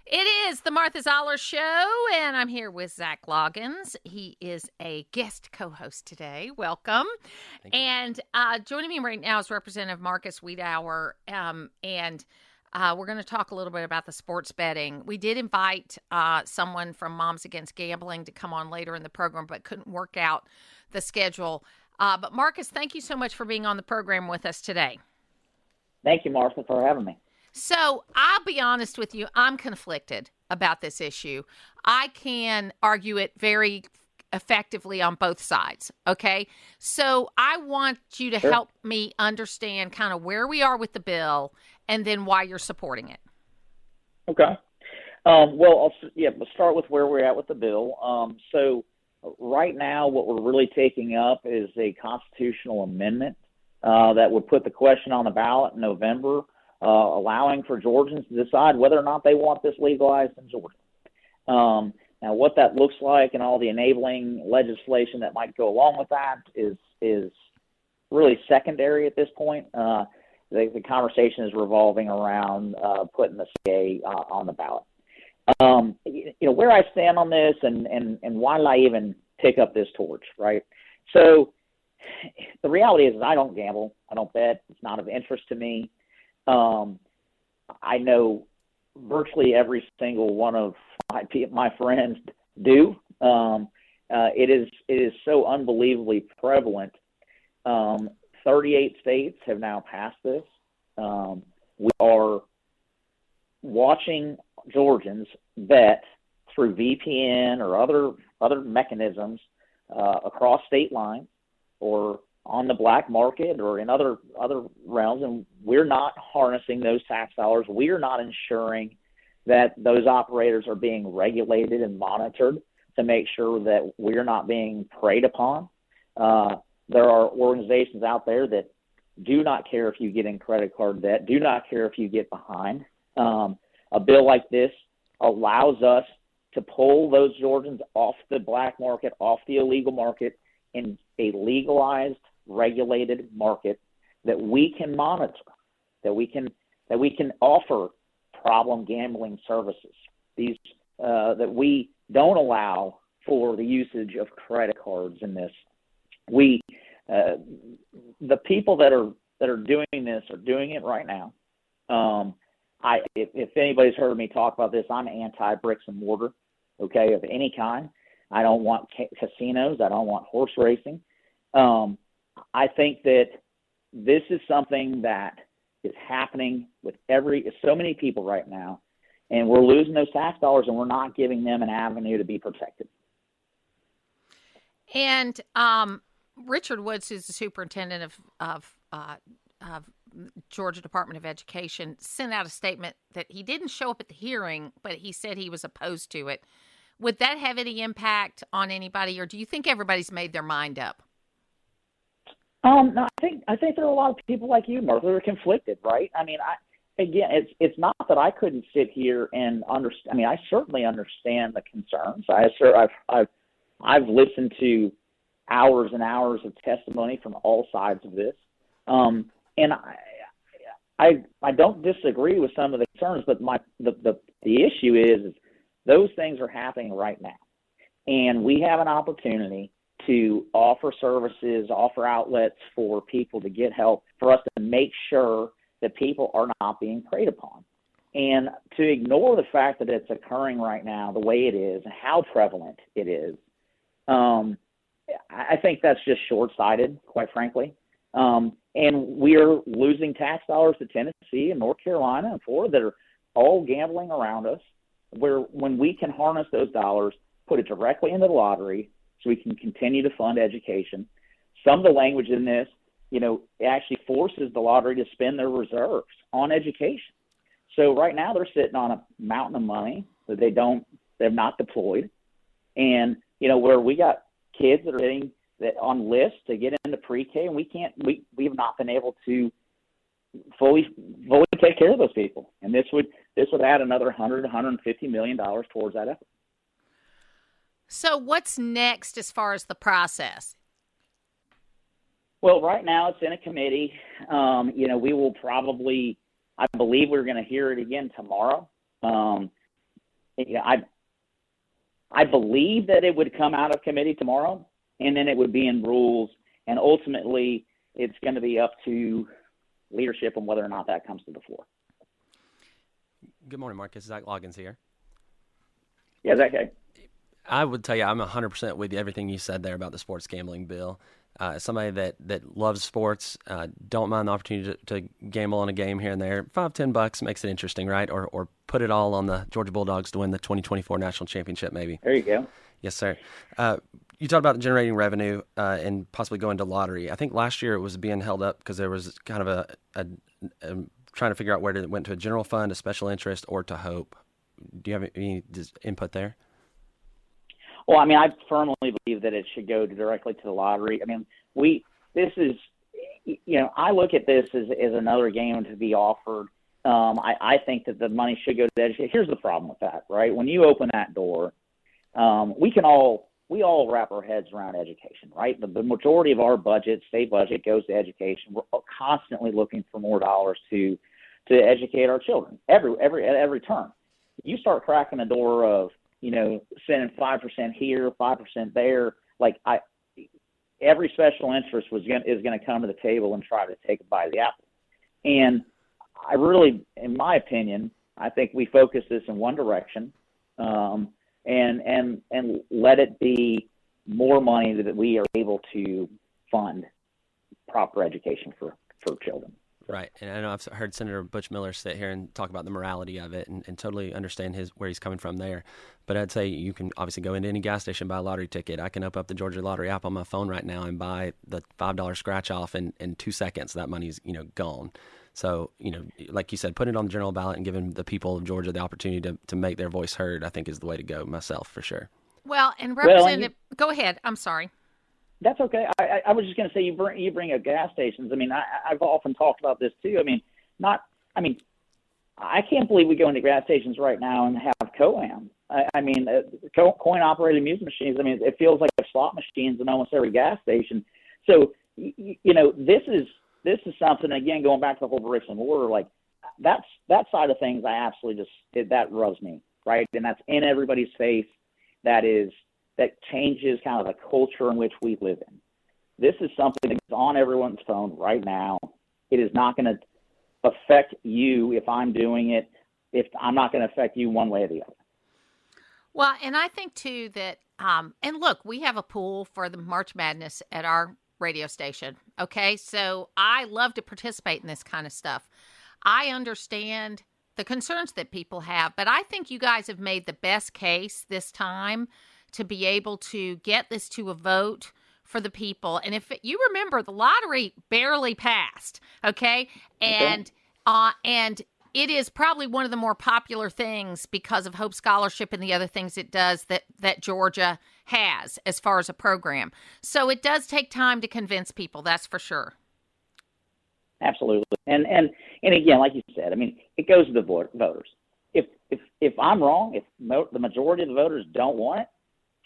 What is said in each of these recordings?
It is the Martha Zoller Show, and I'm here with Zack Loggins. He is a guest co-host today. Welcome. Thank you. And joining me right now is Representative Marcus Weidower, and we're going to talk a little bit about the sports betting. We did invite someone from Moms Against Gambling to come on later in the program, but couldn't work out the schedule. But Marcus, thank you so much for being on the program with us today. Thank you, Martha, for having me. So I'll be honest with you, I'm conflicted about this issue. I can argue it very effectively on both sides, okay? So I want you to help me understand kind of where we are with the bill and then why you're supporting it. Okay. Well, let's start with where we're at with the bill. So right now what we're really taking up is a constitutional amendment that would put the question on the ballot in November, allowing for Georgians to decide whether or not they want this legalized in Georgia. Now, what that looks like and all the enabling legislation that might go along with that is really secondary at this point. The conversation is revolving around putting the CA on the ballot. Where I stand on this and why did I even pick up this torch, right? So the reality is I don't gamble. I don't bet. It's not of interest to me. I know virtually every single one of my friends do. It is so unbelievably prevalent. 38 states have now passed this. We are watching Georgians bet through VPN or other mechanisms across state lines or on the black market or in other realms, and we're not harnessing those tax dollars. We are not ensuring that those operators are being regulated and monitored to make sure that we're not being preyed upon. There are organizations out there that do not care if you get in credit card debt, do not care if you get behind. A bill like this allows us to pull those Georgians off the black market, off the illegal market, in a legalized, regulated market that we can monitor, that we can offer problem gambling services. These that we don't allow for the usage of credit cards in this. We the people that are doing this are doing it right now. If anybody's heard me talk about this, I'm anti bricks and mortar, okay, of any kind. I don't want casinos. I don't want horse racing. I think that this is something that is happening with so many people right now, and we're losing those tax dollars, and we're not giving them an avenue to be protected. And Richard Woods, who's the superintendent of Georgia Department of Education, sent out a statement that he didn't show up at the hearing, but he said he was opposed to it. Would that have any impact on anybody, or do you think everybody's made their mind up? No, I think there are a lot of people like you, Martha, that are conflicted, right? I mean, it's not that I couldn't sit here and understand. I mean, I certainly understand the concerns. I've listened to hours and hours of testimony from all sides of this, and I don't disagree with some of the concerns, but the issue is those things are happening right now, and we have an opportunity to offer services, offer outlets for people to get help, for us to make sure that people are not being preyed upon. And to ignore the fact that it's occurring right now the way it is and how prevalent it is, I think that's just short-sighted, quite frankly. And we're losing tax dollars to Tennessee and North Carolina and Florida that are all gambling around us, where when we can harness those dollars, put it directly into the lottery so we can continue to fund education. Some of the language in this, it actually forces the lottery to spend their reserves on education. So right now they're sitting on a mountain of money that they've not deployed. And, where we got kids that are getting that on lists to get into pre-K, and we have not been able to fully take care of those people. And this would add another $150 million towards that effort. So what's next as far as the process? Well, right now it's in a committee. We will probably, I believe we're going to hear it again tomorrow. I believe that it would come out of committee tomorrow, and then it would be in rules, and ultimately it's going to be up to leadership on whether or not that comes to the floor. Good morning, Marcus. Zack Loggins here. Yeah, Zach. I would tell you I'm 100% with you, everything you said there about the sports gambling bill. As somebody that loves sports, don't mind the opportunity to gamble on a game here and there. $5-10 makes it interesting, right? Or put it all on the Georgia Bulldogs to win the 2024 national championship, maybe. There you go. Yes, sir. You talked about generating revenue and possibly going to lottery. I think last year it was being held up because there was kind of a trying to figure out whether it went to a general fund, a special interest, or to Hope. Do you have any input there? Well, I mean, I firmly believe that it should go directly to the lottery. I mean, I look at this as another game to be offered. I think that the money should go to education. Here's the problem with that, right? When you open that door, we all wrap our heads around education, right? The majority of our budget, state budget, goes to education. We're constantly looking for more dollars to educate our children at every turn. You start cracking the door of sending 5% here, 5% there. Like every special interest is going to come to the table and try to take a bite of the apple. And I really, in my opinion, I think we focus this in one direction, and let it be more money that we are able to fund proper education for children. Right, and I know I've heard Senator Butch Miller sit here and talk about the morality of it, and totally understand where he's coming from there. But I'd say you can obviously go into any gas station, buy a lottery ticket. I can open up the Georgia Lottery app on my phone right now and buy the $5 scratch off in 2 seconds. That money's gone. So like you said, put it on the general ballot and giving the people of Georgia the opportunity to make their voice heard, I think is the way to go myself for sure. Well, and Representative, go ahead. I'm sorry. That's okay. I was just going to say you bring up gas stations. I mean, I've often talked about this too. I can't believe we go into gas stations right now and have COAM. Coin-operated amusement machines. I mean, it feels like slot machines in almost every gas station. So, this is something, again, going back to the whole bricks and mortar, like that side of things, I absolutely that rubs me, right? And that's in everybody's face. That changes kind of the culture in which we live in. This is something that's on everyone's phone right now. It is not going to affect you if I'm doing it. If I'm not going to affect you one way or the other. Well, and I think too that, and look, we have a pool for the March Madness at our radio station. Okay, so I love to participate in this kind of stuff. I understand the concerns that people have, but I think you guys have made the best case this time to be able to get this to a vote for the people. And if you remember, the lottery barely passed, okay? And it is probably one of the more popular things because of Hope Scholarship and the other things it does that Georgia has as far as a program. So it does take time to convince people, that's for sure. Absolutely. And again, like you said, I mean, it goes to the voters. If I'm wrong, if the majority of the voters don't want it,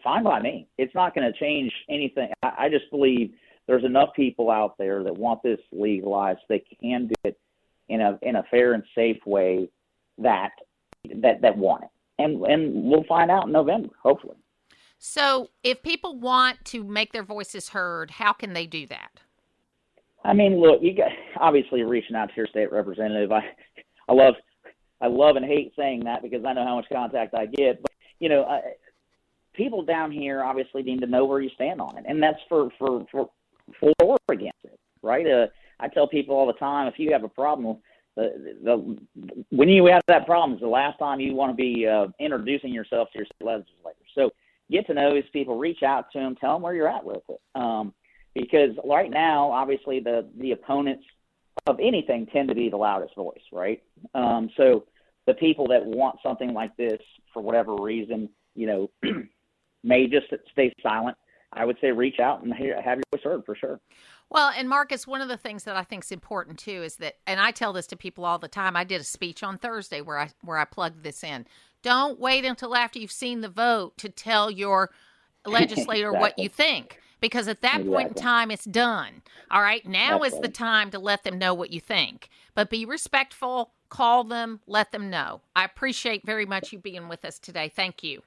fine by me. It's not going to change anything. I just believe there's enough people out there that want this legalized. They can do it in a fair and safe way that want it. And we'll find out in November, hopefully. So if people want to make their voices heard, how can they do that? I mean, look, you got obviously reaching out to your state representative. I love and hate saying that because I know how much contact I get. But people down here obviously need to know where you stand on it, and that's for or against it, right? I tell people all the time, if you have a problem, when you have that problem is the last time you want to be introducing yourself to your state legislator. So get to know these people, reach out to them, tell them where you're at with it. Because right now, obviously, the opponents of anything tend to be the loudest voice, right? So the people that want something like this for whatever reason, may just stay silent. I would say reach out and have your voice heard for sure. Well, and Marcus, one of the things that I think is important too is that, and I tell this to people all the time. I did a speech on Thursday where I plugged this in. Don't wait until after you've seen the vote to tell your legislator Exactly. what you think, because at that point in time, it's done. All right. Now is the time to let them know what you think, but be respectful. call them, let them know. I appreciate very much you being with us today. Thank you.